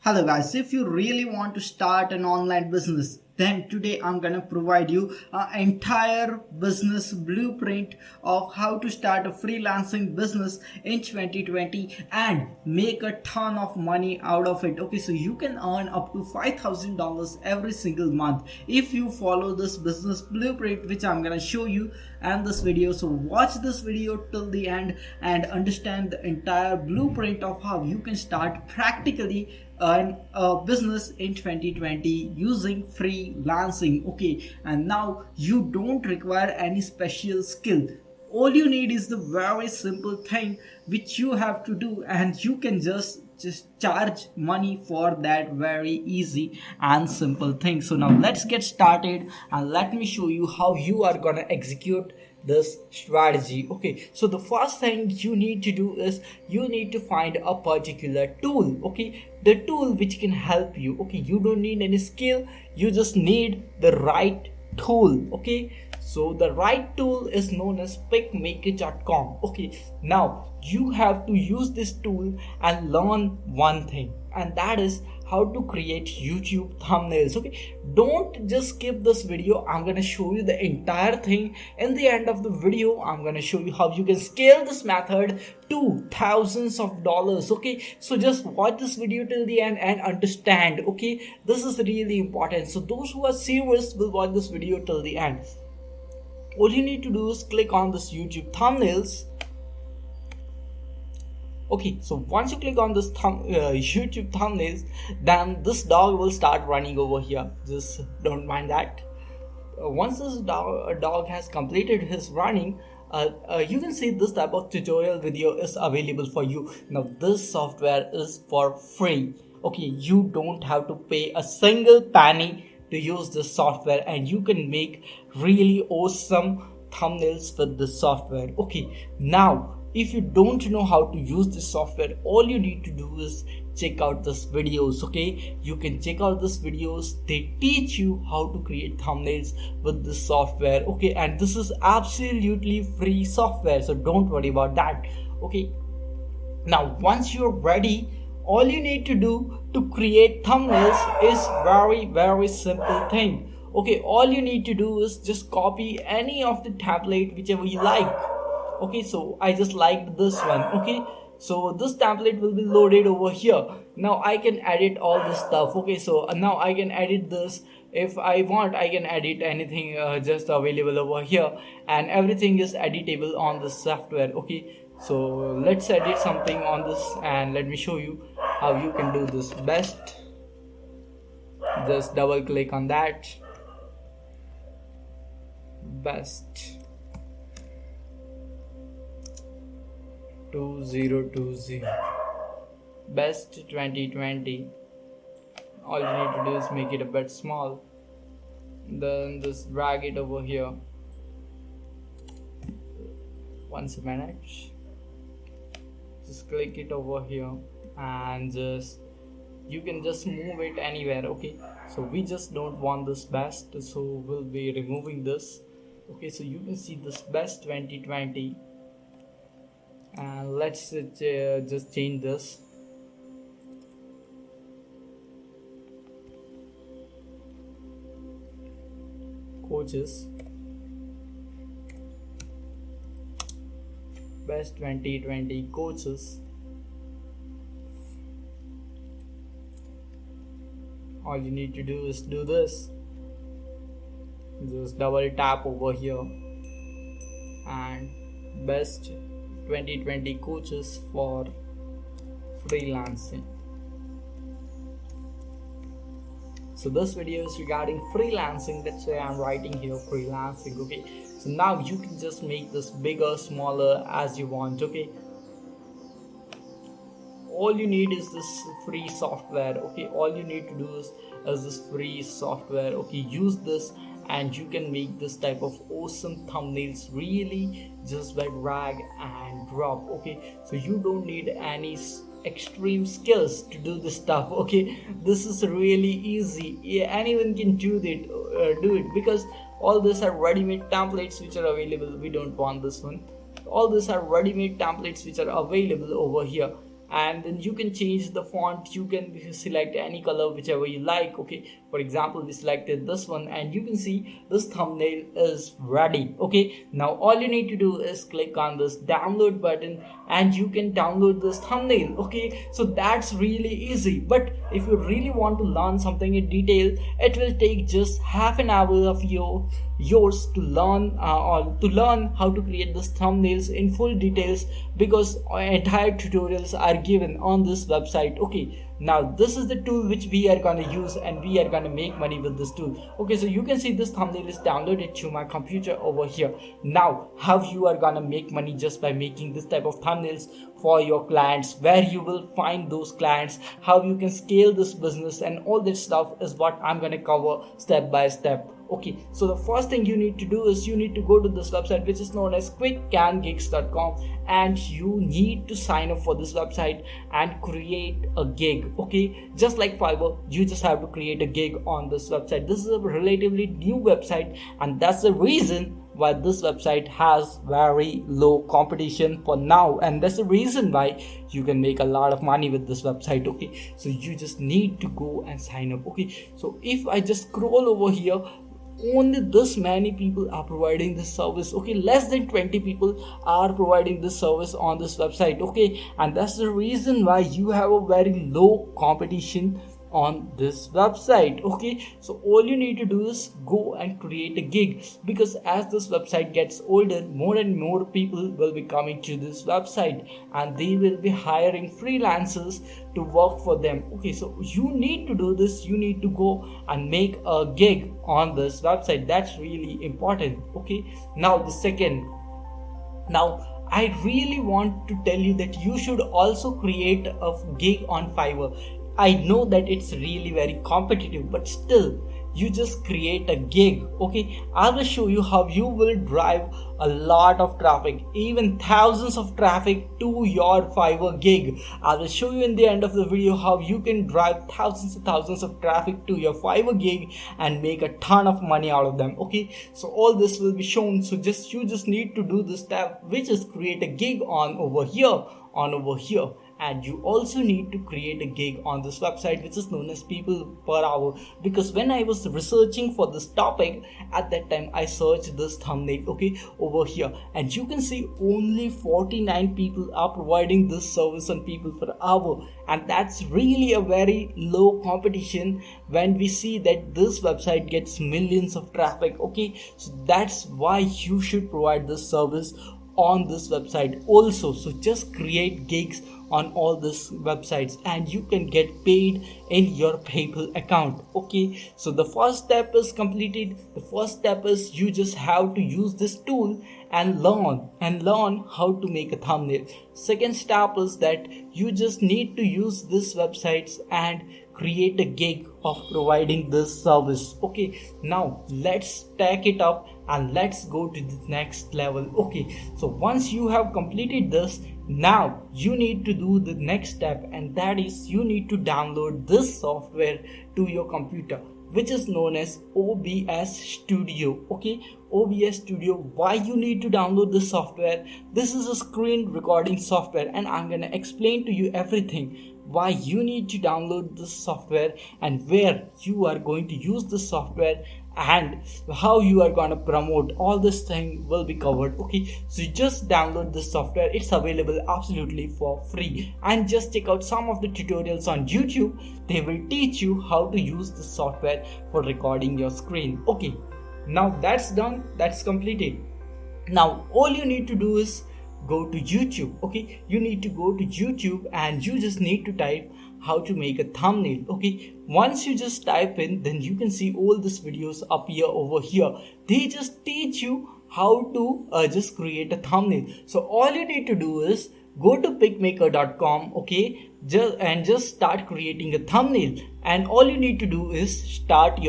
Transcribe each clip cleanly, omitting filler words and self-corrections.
Hello guys, if you really want to start an online business, then today I'm gonna provide you an entire business blueprint of how to start a freelancing business in 2020 and make a ton of money out of it. Okay, so you can earn up to $5,000 every single month if you follow this business blueprint which I'm gonna show you and this video. So watch this video till the end and understand the entire blueprint of how you can start practically earn a business in 2020 using freelancing. Okay, and now you don't require any special skill. All you need is the very simple thing which you have to do, and you can just charge money for that very easy and simple thing. So now let's get started and let me show you how you are gonna execute this strategy. Okay, so the first thing you need to do is you need to find a particular tool. Okay, the tool which can help you. Okay, you don't need any skill, you just need the right tool. Okay, so the right tool is known as pickmaker.com. Okay, now you have to use this tool and learn one thing, and that is how to create YouTube thumbnails. Okay, don't just skip this video. I'm gonna show you the entire thing. In the end of the video, I'm gonna show you how you can scale this method to thousands of dollars. Okay, so just watch this video till the end and understand. Okay, this is really important, so those who are serious will watch this video till the end. All you need to do is click on this YouTube thumbnails. Okay, so once you click on this YouTube thumbnails, then this dog will start running over here. Just don't mind that. Once this dog has completed his running, you can see this type of tutorial video is available for you. Now this software is for free. Okay, you don't have to pay a single penny to use this software, and you can make really awesome thumbnails with this software. Okay, now if you don't know how to use this software, all you need to do is check out this videos. Okay, you can check out this videos. They teach you how to create thumbnails with this software. Okay, and this is absolutely free software, so don't worry about that. Okay, now once you're ready, all you need to do to create thumbnails is very simple thing. Okay, all you need to do is just copy any of the template whichever you like. Okay, so I just liked this one. Okay, so this template will be loaded over here. Now I can edit all this stuff. Okay, so now I can edit this. If I want, I can edit anything just available over here, and everything is editable on this software. Okay, so let's edit something on this and let me show you how you can do this best. Just double click on that. Best 2020, best 2020. All you need to do is make it a bit small, then just drag it over here. Once a minute, just click it over here and just you can just move it anywhere. Okay, so we just don't want this best, so we'll be removing this. Okay, so you can see this best 2020, and let's just change this. Coaches, best 2020 coaches. All you need to do is do this. Just double tap over here and best 2020 coaches for freelancing. So this video is regarding freelancing, that's why I'm writing here freelancing. Okay, so now you can just make this bigger, smaller as you want. Okay, all you need is this free software. Okay, all you need to do is this free software. Okay, use this and you can make this type of awesome thumbnails really just by drag and drop. Okay, so you don't need any extreme skills to do this stuff. Okay, this is really easy. Yeah, anyone can do it because all these are ready-made templates which are available. We don't want this one. All these are ready-made templates which are available over here, and then you can change the font. You can select any color whichever you like. Okay, for example, we selected this one, and you can see this thumbnail is ready. Okay, now all you need to do is click on this download button and you can download this thumbnail. Okay, so that's really easy. But if you really want to learn something in detail, it will take just half an hour of yours to learn how to create these thumbnails in full details, because entire tutorials are given on this website. Okay, now this is the tool which we are going to use, and we are going to make money with this tool. Okay, so you can see this thumbnail is downloaded to my computer over here. Now how you are going to make money just by making this type of thumbnails for your clients, where you will find those clients, how you can scale this business, and all this stuff is what I'm going to cover step by step. Okay, so the first thing you need to do is you need to go to this website which is known as quickcangigs.com, and you need to sign up for this website and create a gig. Okay, just like Fiverr, you just have to create a gig on this website. This is a relatively new website, and that's the reason why this website has very low competition for now, and that's the reason why you can make a lot of money with this website. Okay, so you just need to go and sign up. Okay, so if I just scroll over here, only this many people are providing this service. Okay, less than 20 people are providing this service on this website. Okay, and that's the reason why you have a very low competition on this website. Okay, so all you need to do is go and create a gig, because as this website gets older, more and more people will be coming to this website and they will be hiring freelancers to work for them. Okay, so you need to do this. You need to go and make a gig on this website. That's really important. Okay, now the second, now I really want to tell you that you should also create a gig on Fiverr. I know that it's really very competitive, but still you just create a gig. Okay, I will show you how you will drive a lot of traffic, even thousands of traffic to your Fiverr gig. I will show you in the end of the video how you can drive thousands and thousands of traffic to your Fiverr gig and make a ton of money out of them. Okay, so all this will be shown. So you just need to do this step, which is create a gig on over here. And you also need to create a gig on this website which is known as people per hour, because when I was researching for this topic at that time, I searched this thumbnail, okay, over here, and you can see only 49 people are providing this service on people per hour, and that's really a very low competition when we see that this website gets millions of traffic. Okay, so that's why you should provide this service on this website also. So just create gigs on all these websites and you can get paid in your PayPal account. Okay, so the first step is completed. The first step is you just have to use this tool and learn how to make a thumbnail. Second step is that you just need to use this websites and create a gig of providing this service. Okay, now let's take it up and let's go to the next level. Okay, so once you have completed this, now you need to do the next step, and that is you need to download this software to your computer, which is known as OBS Studio. Okay, OBS Studio. Why you need to download this software? This is a screen recording software, and I'm gonna explain to you everything why you need to download this software and where you are going to use this software and how you are going to promote. All this thing will be covered. Okay, so you just download this software. It's available absolutely for free, and just check out some of the tutorials on YouTube. They will teach you how to use this software for recording your screen. Okay, now that's done, that's completed. Now all you need to do is go to YouTube. Okay, you need to go to YouTube and you just need to type how to make a thumbnail. Okay, once you just type in, then you can see all these videos appear over here. They just teach you how to just create a thumbnail. So all you need to do is go to picmaker.com. okay, just start creating a thumbnail, and all you need to do is start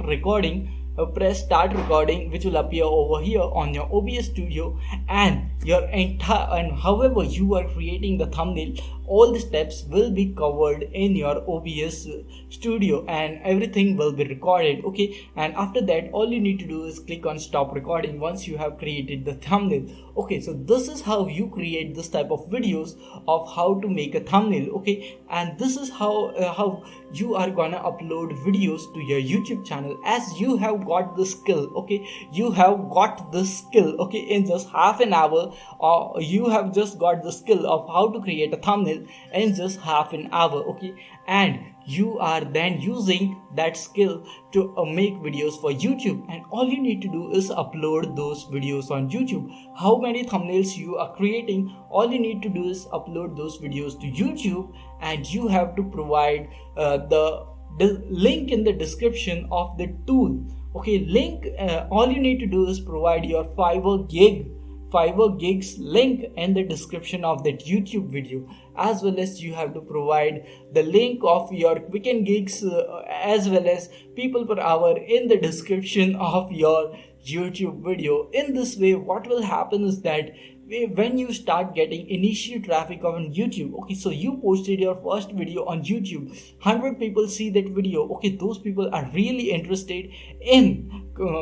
recording. Press start recording, which will appear over here on your OBS Studio, and your entire, and however you are creating the thumbnail, all the steps will be covered in your OBS studio and everything will be recorded. Okay, and after that all you need to do is click on stop recording once you have created the thumbnail. Okay, so this is how you create this type of videos of how to make a thumbnail. Okay, and this is how you are gonna upload videos to your YouTube channel, as you have got the skill. Okay, you have got the skill, okay, in just half an hour, or you have just got the skill of how to create a thumbnail in just half an hour. Okay, and you are then using that skill to make videos for YouTube, and all you need to do is upload those videos on YouTube. How many thumbnails you are creating, all you need to do is upload those videos to YouTube, and you have to provide the link in the description of the tool. Okay, link, all you need to do is provide your Fiverr gigs link in the description of that YouTube video, as well as you have to provide the link of your Quicken gigs as well as people per hour in the description of your YouTube video. In this way, what will happen is that when you start getting initial traffic on YouTube, okay, so you posted your first video on YouTube, 100 people see that video, okay, those people are really interested in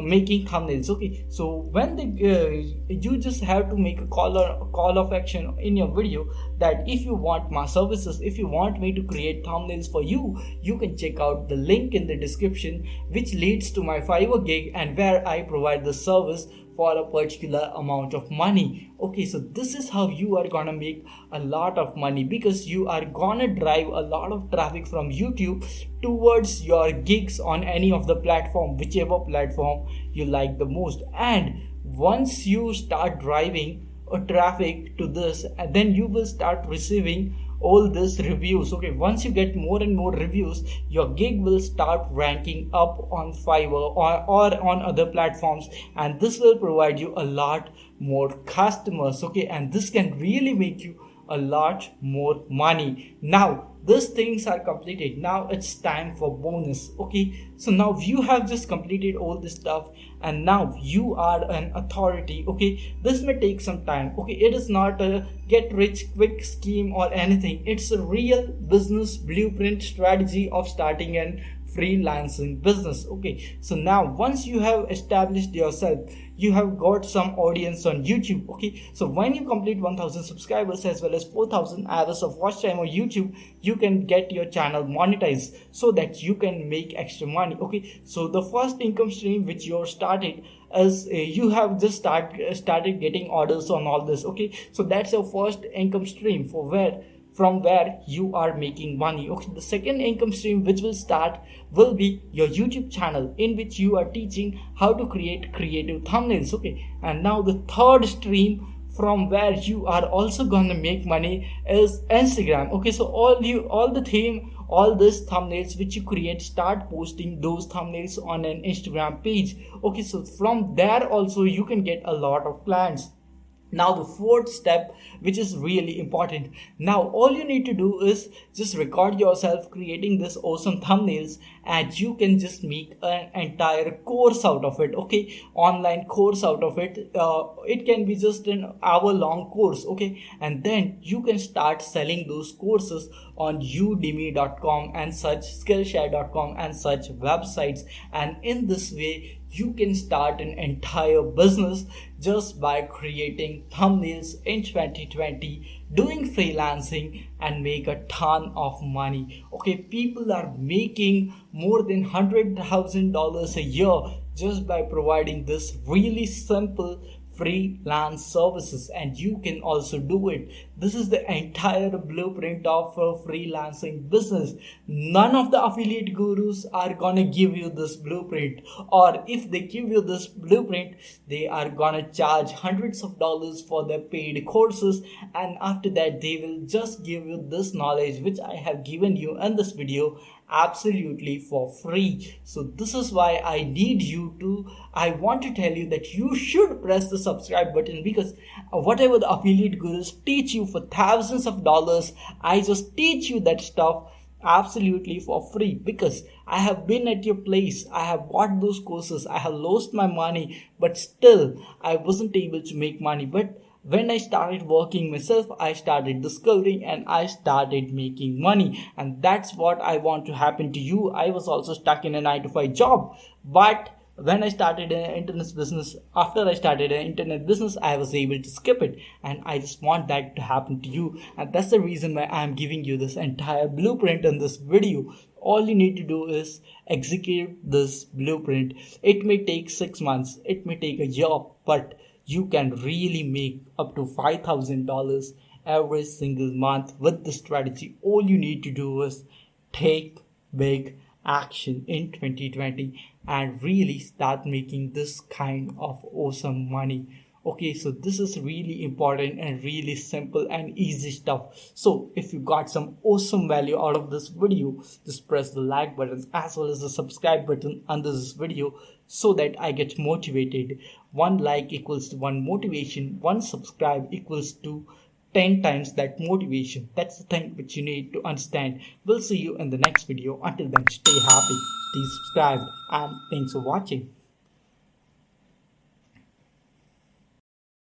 making thumbnails. Okay, so when they you just have to make a call of action in your video that if you want my services, if you want me to create thumbnails for you, you can check out the link in the description, which leads to my Fiverr gig, and where I provide the service for a particular amount of money. Okay, so this is how you are gonna make a lot of money, because you are gonna drive a lot of traffic from YouTube towards your gigs on any of the platform, whichever platform you like the most. And once you start driving traffic to this, and then you will start receiving all these reviews. Okay, once you get more and more reviews, your gig will start ranking up on Fiverr or on other platforms, and this will provide you a lot more customers. Okay, and this can really make you a lot more money. Now these things are completed, now it's time for bonus. Okay, so now you have just completed all this stuff, and now you are an authority. Okay, this may take some time. Okay, it is not a get rich quick scheme or anything, it's a real business blueprint strategy of starting an freelancing business. Okay, so now once you have established yourself, you have got some audience on YouTube. Okay, so when you complete 1000 subscribers as well as 4000 hours of watch time on YouTube, you can get your channel monetized so that you can make extra money. Okay, so the first income stream which you started as you have just started getting orders on all this. Okay, so that's your first income stream from where you are making money. Okay, the second income stream which will start will be your YouTube channel, in which you are teaching how to create creative thumbnails. Okay, and now the third stream from where you are also gonna make money is Instagram. Okay, so all these thumbnails which you create, start posting those thumbnails on an Instagram page. Okay, so from there also you can get a lot of clients. Now the fourth step, which is really important, now all you need to do is just record yourself creating this awesome thumbnails, and you can just make an entire course out of it. Okay, online course out of it. It can be just an hour-long course. Okay, and then you can start selling those courses on udemy.com and such, skillshare.com and such websites, and in this way you can start an entire business just by creating thumbnails in 2020, doing freelancing, and make a ton of money. Okay, people are making more than $100,000 a year just by providing this really simple freelance services, and you can also do it. This is the entire blueprint of a freelancing business. None of the affiliate gurus are gonna give you this blueprint, or if they give you this blueprint, they are gonna charge hundreds of dollars for their paid courses, and after that they will just give you this knowledge which I have given you in this video absolutely for free. So this is why I want to tell you that you should press the subscribe button, because whatever the affiliate gurus teach you for thousands of dollars, I just teach you that stuff absolutely for free, because I have been at your place, I have bought those courses, I have lost my money, but still I wasn't able to make money. But when I started working myself, I started discovering and I started making money. And that's what I want to happen to you. I was also stuck in a 9 to 5 job, but when I started an internet business, after I started an internet business, I was able to skip it. And I just want that to happen to you. And that's the reason why I'm giving you this entire blueprint in this video. All you need to do is execute this blueprint. It may take 6 months, it may take a year, but you can really make up to $5,000 every single month with this strategy. All you need to do is take big action in 2020 and really start making this kind of awesome money. Okay, so this is really important and really simple and easy stuff. So if you got some awesome value out of this video, just press the like button as well as the subscribe button under this video so that I get motivated. One like equals to one motivation, one subscribe equals to 10 times that motivation. That's the thing which you need to understand. We'll see you in the next video. Until then, stay happy, stay subscribed, and thanks for watching.